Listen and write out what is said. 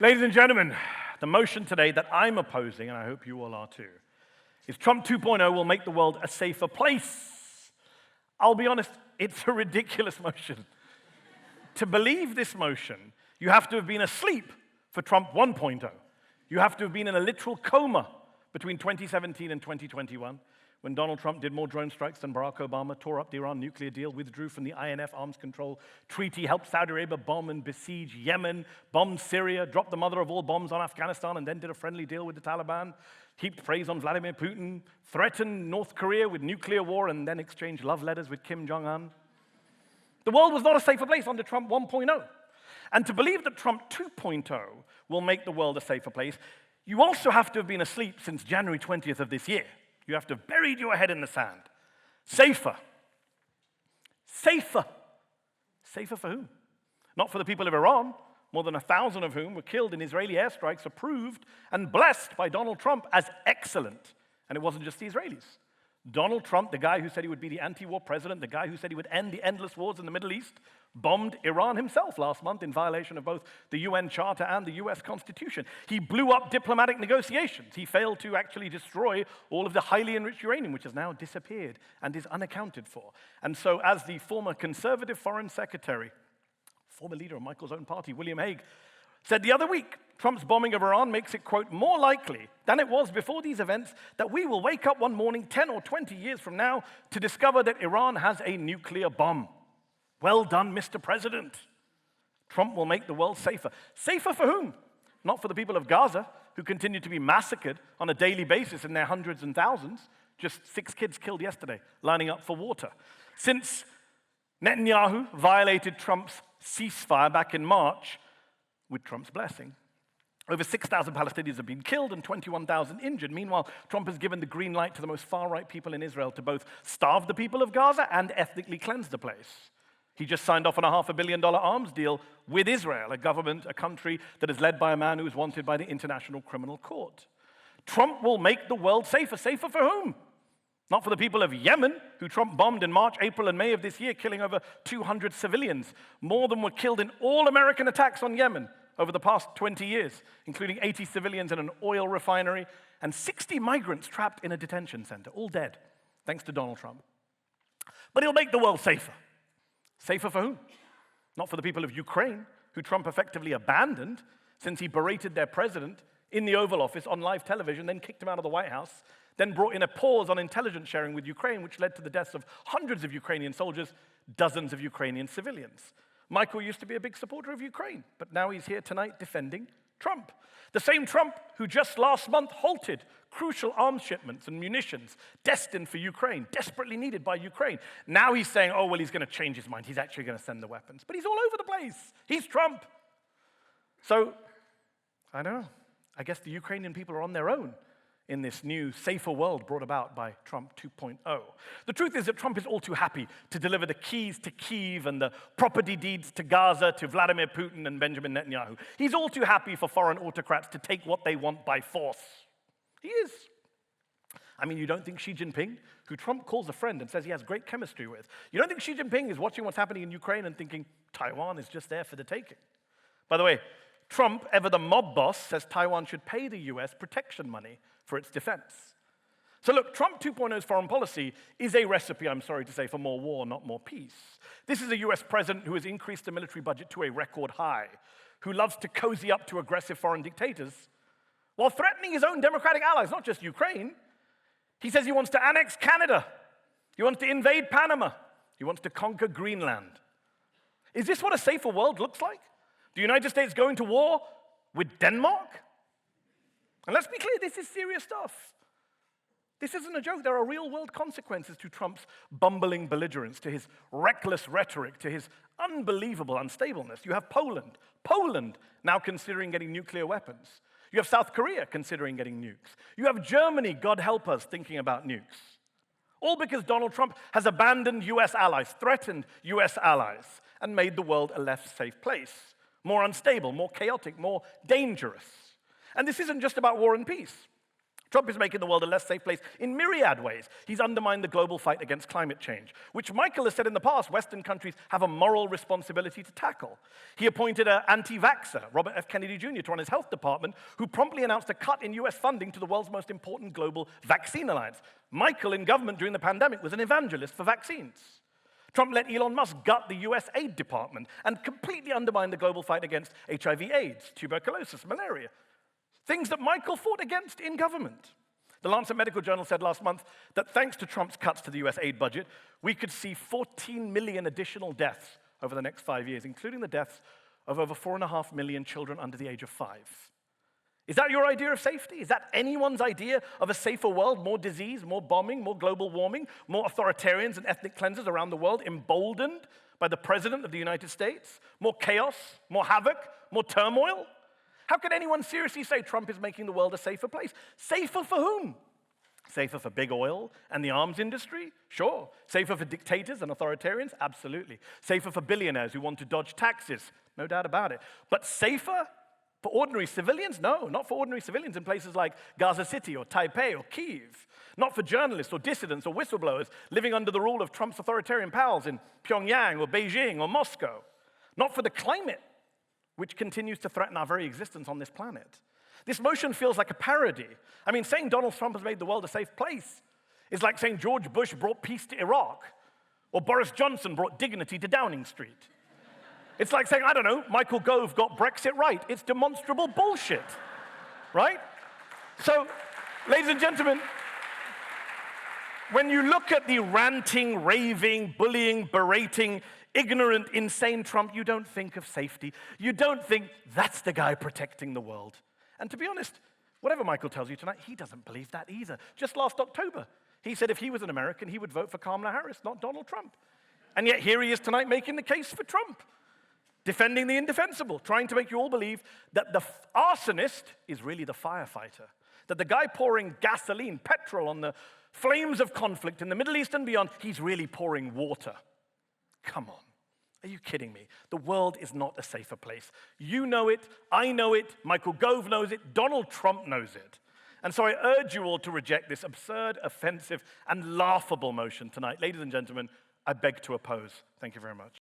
Ladies and gentlemen, the motion today that I'm opposing, and I hope you all are too, is Trump 2.0 will make the world a safer place. I'll be honest, it's a ridiculous motion. To believe this motion, you have to have been asleep for Trump 1.0. You have to have been in a literal coma between 2017 and 2021, when Donald Trump did more drone strikes than Barack Obama, tore up the Iran nuclear deal, withdrew from the INF arms control treaty, helped Saudi Arabia bomb and besiege Yemen, bombed Syria, dropped the mother of all bombs on Afghanistan, and then did a friendly deal with the Taliban, heaped praise on Vladimir Putin, threatened North Korea with nuclear war, and then exchanged love letters with Kim Jong-un. The world was not a safer place under Trump 1.0. And to believe that Trump 2.0 will make the world a safer place, you also have to have been asleep since January 20th of this year. You have to have buried your head in the sand. Safer. Safer. Safer for whom? Not for the people of Iran, more than 1,000 of whom were killed in Israeli airstrikes approved and blessed by Donald Trump as excellent. And it wasn't just the Israelis. Donald Trump, the guy who said he would be the anti-war president, the guy who said he would end the endless wars in the Middle East, bombed Iran himself last month in violation of both the UN Charter and the US Constitution. He blew up diplomatic negotiations. He failed to actually destroy all of the highly enriched uranium, which has now disappeared and is unaccounted for. And so as the former conservative foreign secretary, former leader of Michael's own party, William Hague, said the other week, Trump's bombing of Iran makes it, quote, more likely than it was before these events that we will wake up one morning 10 or 20 years from now to discover that Iran has a nuclear bomb. Well done, Mr. President. Trump will make the world safer. Safer for whom? Not for the people of Gaza, who continue to be massacred on a daily basis in their hundreds and thousands. Just 6 kids killed yesterday, lining up for water. Since Netanyahu violated Trump's ceasefire back in March, with Trump's blessing, over 6,000 Palestinians have been killed and 21,000 injured. Meanwhile, Trump has given the green light to the most far-right people in Israel to both starve the people of Gaza and ethnically cleanse the place. He just signed off on a $500 million arms deal with Israel, a government, a country that is led by a man who is wanted by the International Criminal Court. Trump will make the world safer. Safer for whom? Not for the people of Yemen, who Trump bombed in March, April, and May of this year, killing over 200 civilians. More than were killed in all American attacks on Yemen over the past 20 years, including 80 civilians in an oil refinery and 60 migrants trapped in a detention center, all dead, thanks to Donald Trump. But he'll make the world safer. Safer for whom? Not for the people of Ukraine, who Trump effectively abandoned since he berated their president in the Oval Office on live television, then kicked him out of the White House, then brought in a pause on intelligence sharing with Ukraine, which led to the deaths of hundreds of Ukrainian soldiers, dozens of Ukrainian civilians. Michael used to be a big supporter of Ukraine, but now he's here tonight defending Trump. The same Trump who just last month halted crucial arms shipments and munitions destined for Ukraine, desperately needed by Ukraine. Now he's saying, oh, well, he's going to change his mind. He's actually going to send the weapons. But he's all over the place. He's Trump. So, I don't know. I guess the Ukrainian people are on their own in this new, safer world brought about by Trump 2.0. The truth is that Trump is all too happy to deliver the keys to Kyiv and the property deeds to Gaza to Vladimir Putin and Benjamin Netanyahu. He's all too happy for foreign autocrats to take what they want by force. He is. I mean, you don't think Xi Jinping, who Trump calls a friend and says he has great chemistry with, you don't think Xi Jinping is watching what's happening in Ukraine and thinking Taiwan is just there for the taking? By the way, Trump, ever the mob boss, says Taiwan should pay the US protection money for its defense. So look, Trump 2.0's foreign policy is a recipe, I'm sorry to say, for more war, not more peace. This is a US president who has increased the military budget to a record high, who loves to cozy up to aggressive foreign dictators, while threatening his own democratic allies, not just Ukraine. He says he wants to annex Canada. He wants to invade Panama. He wants to conquer Greenland. Is this what a safer world looks like? The United States going to war with Denmark? And let's be clear, this is serious stuff. This isn't a joke. There are real-world consequences to Trump's bumbling belligerence, to his reckless rhetoric, to his unbelievable unstableness. You have Poland now considering getting nuclear weapons. You have South Korea considering getting nukes. You have Germany, God help us, thinking about nukes. All because Donald Trump has abandoned US allies, threatened US allies, and made the world a less safe place. More unstable, more chaotic, more dangerous. And this isn't just about war and peace. Trump is making the world a less safe place in myriad ways. He's undermined the global fight against climate change, which Michael has said in the past Western countries have a moral responsibility to tackle. He appointed an anti-vaxxer, Robert F. Kennedy Jr., to run his health department, who promptly announced a cut in US funding to the world's most important global vaccine alliance. Michael, in government during the pandemic, was an evangelist for vaccines. Trump let Elon Musk gut the US aid department and completely undermine the global fight against HIV/AIDS, tuberculosis, malaria. Things that Michael fought against in government. The Lancet Medical Journal said last month that thanks to Trump's cuts to the US aid budget, we could see 14 million additional deaths over the next 5 years, including the deaths of over 4.5 million children under the age of 5. Is that your idea of safety? Is that anyone's idea of a safer world? More disease, more bombing, more global warming, more authoritarians and ethnic cleansers around the world, emboldened by the President of the United States? More chaos, more havoc, more turmoil? How could anyone seriously say Trump is making the world a safer place? Safer for whom? Safer for big oil and the arms industry? Sure. Safer for dictators and authoritarians? Absolutely. Safer for billionaires who want to dodge taxes? No doubt about it. But safer for ordinary civilians? No, not for ordinary civilians in places like Gaza City or Taipei or Kyiv. Not for journalists or dissidents or whistleblowers living under the rule of Trump's authoritarian pals in Pyongyang or Beijing or Moscow. Not for the climate, which continues to threaten our very existence on this planet. This motion feels like a parody. I mean, saying Donald Trump has made the world a safe place is like saying George Bush brought peace to Iraq, or Boris Johnson brought dignity to Downing Street. It's like saying, I don't know, Michael Gove got Brexit right. It's demonstrable bullshit, right? So, ladies and gentlemen, when you look at the ranting, raving, bullying, berating, ignorant, insane Trump, you don't think of safety. You don't think that's the guy protecting the world. And to be honest, whatever Michael tells you tonight, he doesn't believe that either. Just last October, he said if he was an American, he would vote for Kamala Harris, not Donald Trump. And yet here he is tonight making the case for Trump, defending the indefensible, trying to make you all believe that the arsonist is really the firefighter, that the guy pouring gasoline, petrol on the flames of conflict in the Middle East and beyond, he's really pouring water. Come on. Are you kidding me? The world is not a safer place. You know it, I know it, Michael Gove knows it, Donald Trump knows it. And so I urge you all to reject this absurd, offensive, and laughable motion tonight. Ladies and gentlemen, I beg to oppose. Thank you very much.